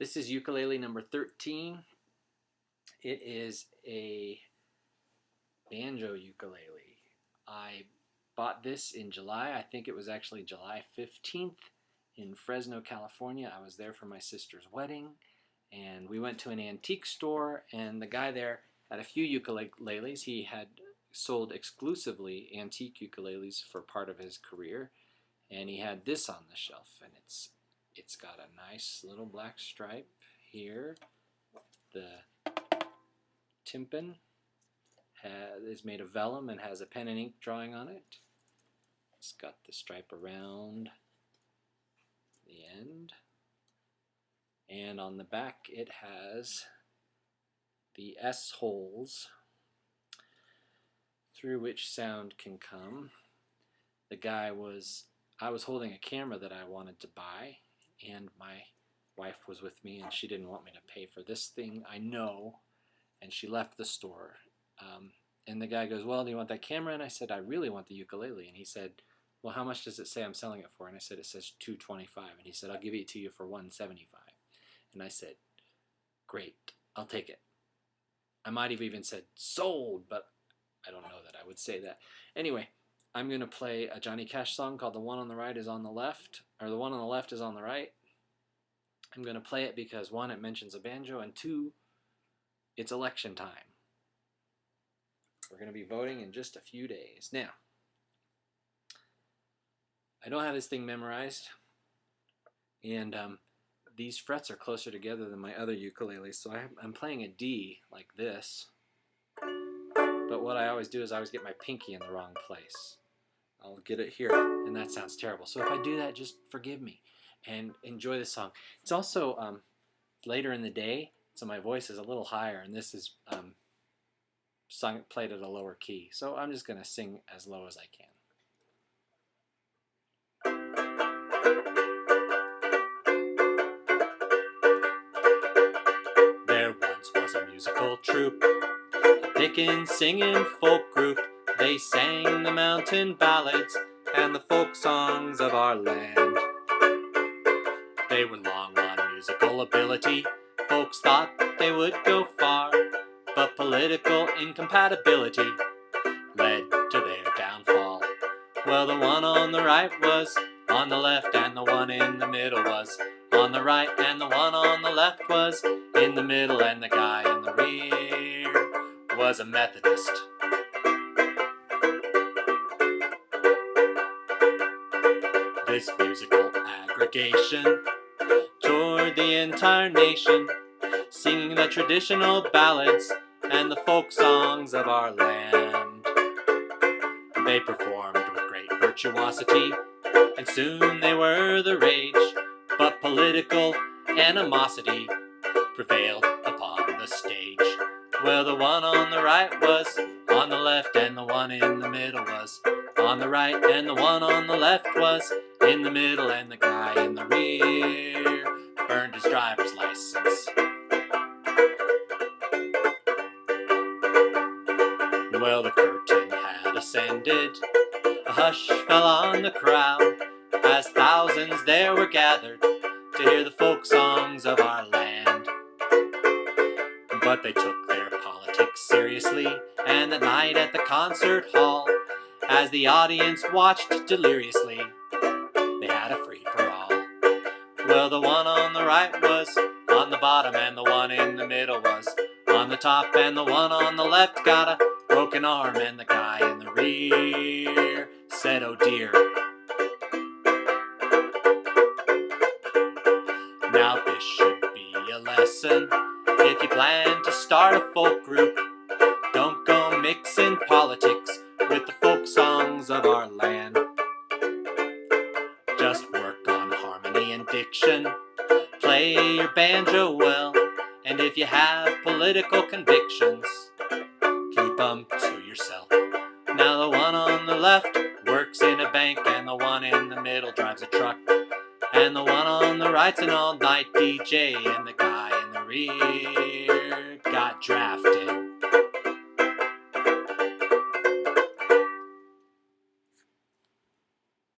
This is ukulele number 13. It is a banjo ukulele. I bought this in July. I think it was actually July 15th in Fresno, California. I was there for my sister's wedding, and we went to an antique store, and the guy there had a few ukuleles. He had sold exclusively antique ukuleles for part of his career, and he had this on the shelf, and it's got a nice little black stripe here. The tympan is made of vellum and has a pen and ink drawing on it. It's got the stripe around the end, and on the back it has the S holes through which sound can come. I was holding a camera that I wanted to buy, and my wife was with me, and she didn't want me to pay for this thing, I know, and she left the store. And the guy goes, "Well, do you want that camera?" And I said, "I really want the ukulele." And he said, "Well, how much does it say I'm selling it for?" And I said, "It says $225. And he said, "I'll give it to you for $175. And I said, "Great, I'll take it." I might have even said sold, but I don't know that I would say that. Anyway, I'm going to play a Johnny Cash song called "The One on the Right is on the Left," or "The One on the Left is on the Right." I'm going to play it because, one, it mentions a banjo, and two, it's election time. We're going to be voting in just a few days. Now, I don't have this thing memorized, and these frets are closer together than my other ukuleles, so I'm playing a D like this, but what I always do is I always get my pinky in the wrong place. I'll get it here, and that sounds terrible. So if I do that, just forgive me and enjoy the song. It's also later in the day, so my voice is a little higher, and this is played at a lower key. So I'm just going to sing as low as I can. There once was a musical troupe, a pickin' singing folk group. They sang the mountain ballads and the folk songs of our land. They were long on musical ability. Folks thought they would go far, but political incompatibility led to their downfall. Well, the one on the right was on the left, and the one in the middle was on the right, and the one on the left was in the middle, and the guy in the rear was a Methodist. This musical aggregation toured the entire nation, singing the traditional ballads and the folk songs of our land. They performed with great virtuosity, and soon they were the rage, but political animosity prevailed upon the stage. Well, the one on the right was on the left, and the one in the middle was on the right, and the one on the left was in the middle, and the guy in the rear burned his driver's license. Well, the curtain had ascended, a hush fell on the crowd, as thousands there were gathered to hear the folk songs of our land. But they took their politics seriously, and that night at the concert hall, as the audience watched deliriously, they had a free-for-all. Well, the one on the right was on the bottom, and the one in the middle was on the top, and the one on the left got a broken arm, and the guy in the rear said, "Oh dear." Now this should be a lesson. If you plan to start a folk group, don't go mixing politics with the folk songs of our land. Just work on harmony and diction, play your banjo well, and if you have political convictions, keep them to yourself. Now the one on the left works in a bank, and the one in the middle drives a truck, and the one on the right's an all-night DJ, and the guy in the rear got drafted.